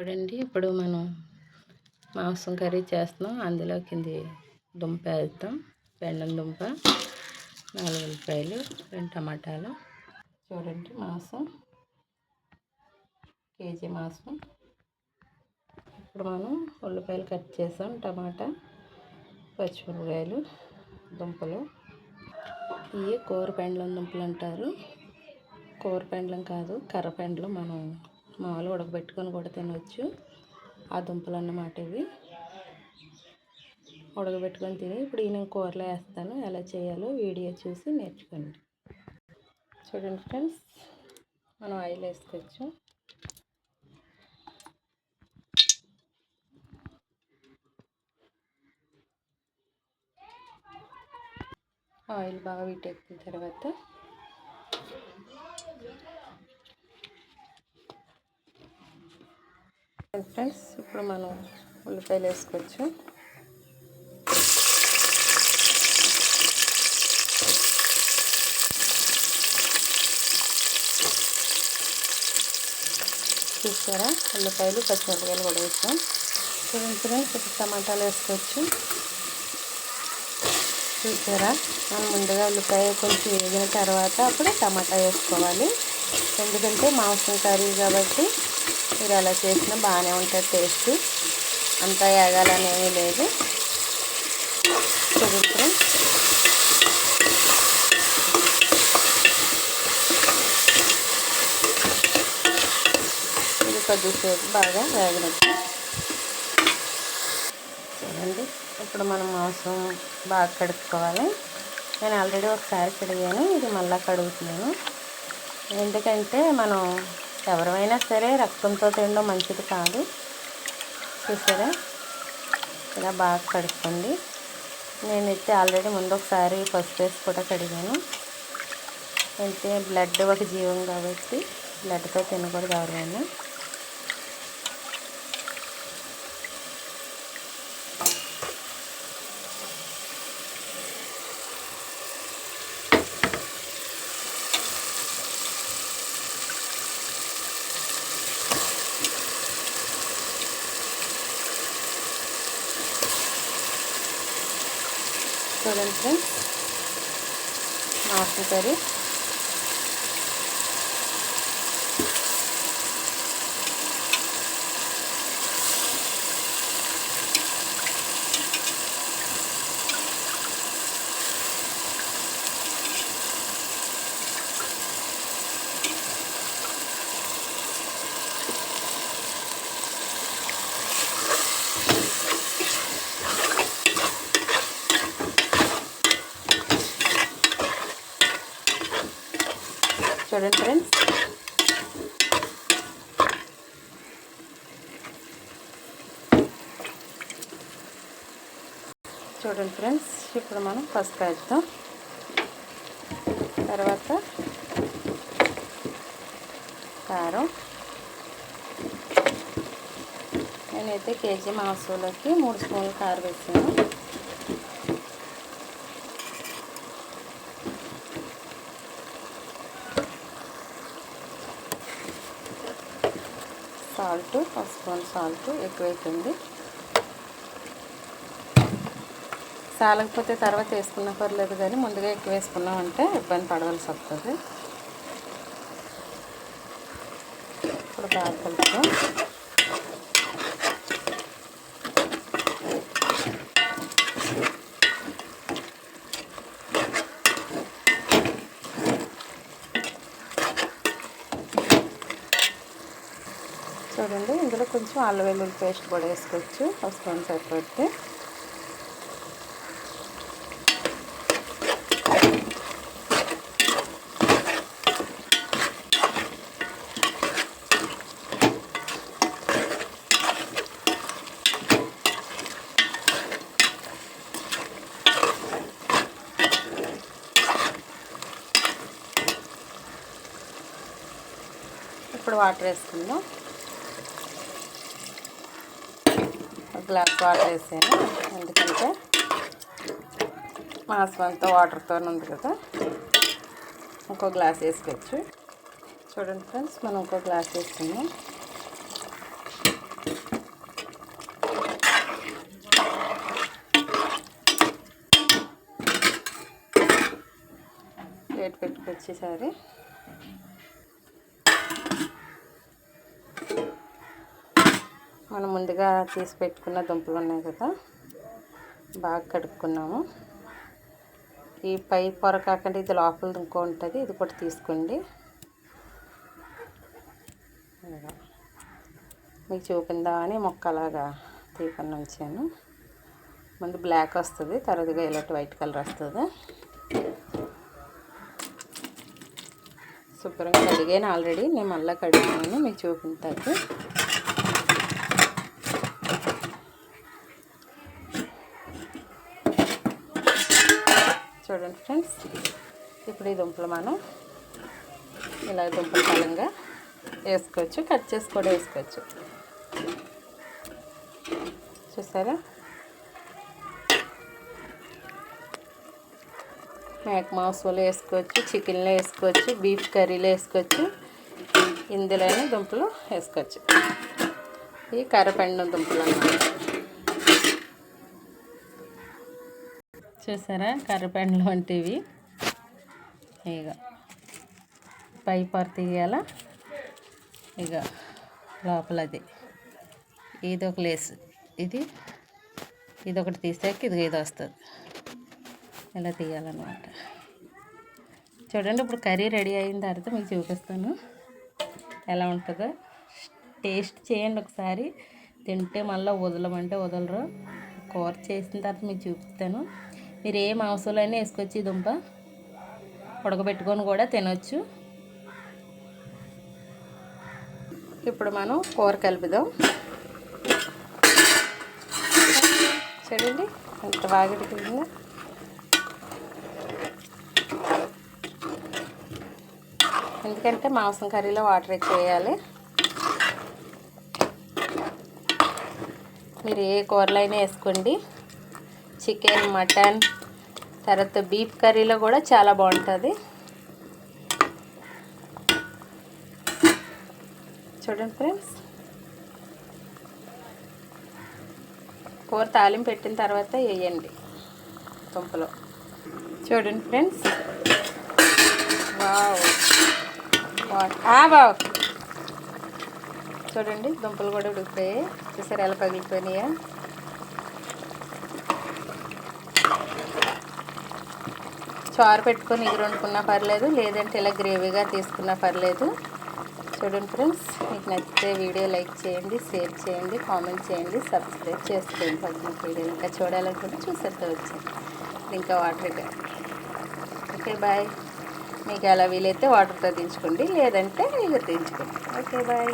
చూడండి, ఇప్పుడు మనం మాంసం కర్రీ చేస్తున్నాం. అందులోకి దుంప వేస్తాం. బెండం దుంప, 4 ఉల్లిపాయలు, 2 టమాటాలు. చూడండి, మాంసం కేజీ మాంసం. ఇప్పుడు మనం ఉల్లిపాయలు కట్ చేసాం, టమాటా, పచ్చిమిరపకాయలు, దుంపలు. ఇవి కూర పెండలం దుంపలు అంటారు. కూర పెండలం కాదు, కర్ర పెండలం. మనం మామూలు ఉడకబెట్టుకొని కూడా తినవచ్చు. ఆ దుంపలు అన్నమాట ఇవి. ఉడకబెట్టుకొని తిని ఇప్పుడు నేను కూరలో వేస్తాను. ఎలా చేయాలో వీడియో చూసి నేర్చుకోండి. చూడండి ఫ్రెండ్స్, మనం ఆయిల్ వేసుకోవచ్చు. ఆయిల్ బాగా వీటెక్కిన తర్వాత ఫ్రెండ్స్ ఇప్పుడు మనం ఉల్లిపాయలు వేసుకోవచ్చు. చూసారా, ఉల్లిపాయలు, పచ్చిమిరపకాయలు కూడా వేసాం. చూడండి ఫ్రెండ్స్, ఇప్పుడు టమాటాలు వేసుకోవచ్చు. చూసారా, మనం ముందుగా ఉల్లిపాయ కొంచెం వేగిన తర్వాత అప్పుడు టమాటా వేసుకోవాలి. ఎందుకంటే మాంసం కర్రీ కాబట్టి మీరు అలా చేసినా బాగానే ఉంటుంది టేస్ట్. అంతా వేగాలనేమీ లేదు. చూడండి ఫ్రెండ్స్, ఇది కొద్దిసేపు బాగా వేగనట్టు. చూడండి, ఇప్పుడు మనం మాంసం బాగా కడుక్కోవాలి. నేను ఆల్రెడీ ఒకసారి కడిగాను, ఇది మళ్ళీ కడుగుతున్నాను. ఎందుకంటే మనం ఎవరైనా సరే రక్తంతో తినడం మంచిది కాదు. చూసారా, ఇలా బాగా కడుక్కోండి. నేనైతే ఆల్రెడీ ముందు ఒకసారి పసుపు వేసి కూడా కడిగాను. అయితే బ్లడ్ ఒక జీవం కాబట్టి బ్లడ్తో తినకూడదు ఎవరైనా. చూడండి ఫ్రెండ్స్, మాంసం కర్రీ చూడండి ఫ్రెండ్స్. చూడండి ఫ్రెండ్స్, ఇప్పుడు మనం పసుపు వేద్దాం. తర్వాత కారం. నేనైతే కేజీ మాంసంలోకి 3 స్పూన్లు కారం వేసాను. సాల్ట్, 1 స్పూన్ సాల్ట్ ఎక్కువైతుంది. సాలకపోతే తర్వాత వేసుకున్నా పర్లేదు, కానీ ముందుగా ఎక్కువ వేసుకున్నామంటే ఇబ్బంది పడవలసి వస్తుంది. ఇప్పుడు బాగా కలుపుతాం. చూడండి, ఇందులో కొంచెం అల్లం వెల్లుల్లి పేస్ట్ కూడా వేసుకోవచ్చు. 1 స్పూన్ సరిపోతే. ఇప్పుడు వాటర్ వేసుకుందాం. గ్లాస్ వాటర్ వేసాను, ఎందుకంటే మాంసం అంతా వాటర్తో ఉంది కదా. ఇంకో గ్లాస్ వేసుకోవచ్చు. చూడండి ఫ్రెండ్స్, మనం ఇంకో గ్లాస్ వేసుకుందాం. మూత పెట్టుకొచ్చేసారి మనం ముందుగా తీసి పెట్టుకున్న దుంపలు ఉన్నాయి కదా, బాగా కడుక్కున్నాము. ఈ పై పొర కాకుండా ఇది లోపల ఇంకో ఉంటుంది, ఇది కూడా తీసుకోండి. మీకు చూపిందామని మొక్కలాగా తీయకుండా ఉంచాను. ముందు బ్లాక్ వస్తుంది, తర్వాతగా ఇలాంటి వైట్ కలర్ వస్తుంది. శుభ్రంగా కడిగాను ఆల్రెడీ, నేను మళ్ళీ కడిగాను, మీకు చూపించాను. చూడండి ఫ్రెండ్స్, ఇప్పుడు ఈ దుంపలు మనం ఇలా దుంపల పలంగా వేసుకోవచ్చు, కట్ చేసి కూడా వేసుకోవచ్చు. చూసారా, మేక మాంసంలో వేసుకోవచ్చు, చికెన్లో వేసుకోవచ్చు, బీఫ్ కర్రీలో వేసుకోవచ్చు, ఇందులోనే దుంపలు వేసుకోవచ్చు. ఈ కర్రపెండ దుంపలు అన్నమాట. చూసారా, కర్రపెండలు వంటివి. ఇక పై పొర తీయాల, ఇక లోపలది ఇది ఒక లేసు, ఇది ఒకటి తీసాక ఇది వస్తుంది, ఇలా తీయాలన్నమాట. చూడండి, ఇప్పుడు కర్రీ రెడీ అయిన తర్వాత మీకు చూపిస్తాను ఎలా ఉంటుందో. టేస్ట్ చేయండి ఒకసారి, తింటే మళ్ళీ వదలమంటే వదలరు. కూర చేసిన తర్వాత మీకు చూపిస్తాను. మీరు ఏ మాంసంలోనే వేసుకోవచ్చు, ఈ దుంప ఉడకబెట్టుకొని కూడా తినొచ్చు. ఇప్పుడు మనం కూర కలుపుదాం. చూడండి ఎంత బాగా ఉడికిందో. ఎందుకంటే మాంసం కర్రీలో వాటర్ ఎక్కువ వేయాలి. మీరు ఏ కూరలో అయినా వేసుకోండి, చికెన్, మటన్, తర్వాత బీఫ్ కర్రీలో కూడా చాలా బాగుంటుంది. చూడండి ఫ్రెండ్స్, కూర తాలింపు పెట్టిన తర్వాత వేయండి దుంపలు. చూడండి ఫ్రెండ్స్, వావ్ బావ్. చూడండి, దుంపలు కూడా ఉడికిపోయాయి. చూసారు ఎలా పగిలిపోయినాయా. చారు పెట్టుకొని ఎగురు వండుకున్నా పర్లేదు, లేదంటే ఇలా గ్రేవీగా తీసుకున్నా పర్లేదు. చూడండి ఫ్రెండ్స్, మీకు నచ్చితే వీడియో లైక్ చేయండి, షేర్ చేయండి, కామెంట్ చేయండి, సబ్స్క్రైబ్ చేసుకోండి. పక్కన వీడియో ఇంకా చూడాలనుకుంటే చూసేద్దా వచ్చాను. ఇంకా వాటర్. Okay bye. మీకు ఎలా వీలైతే వాటర్తో దించుకోండి, లేదంటే ఇక దించుకోండి. Okay bye.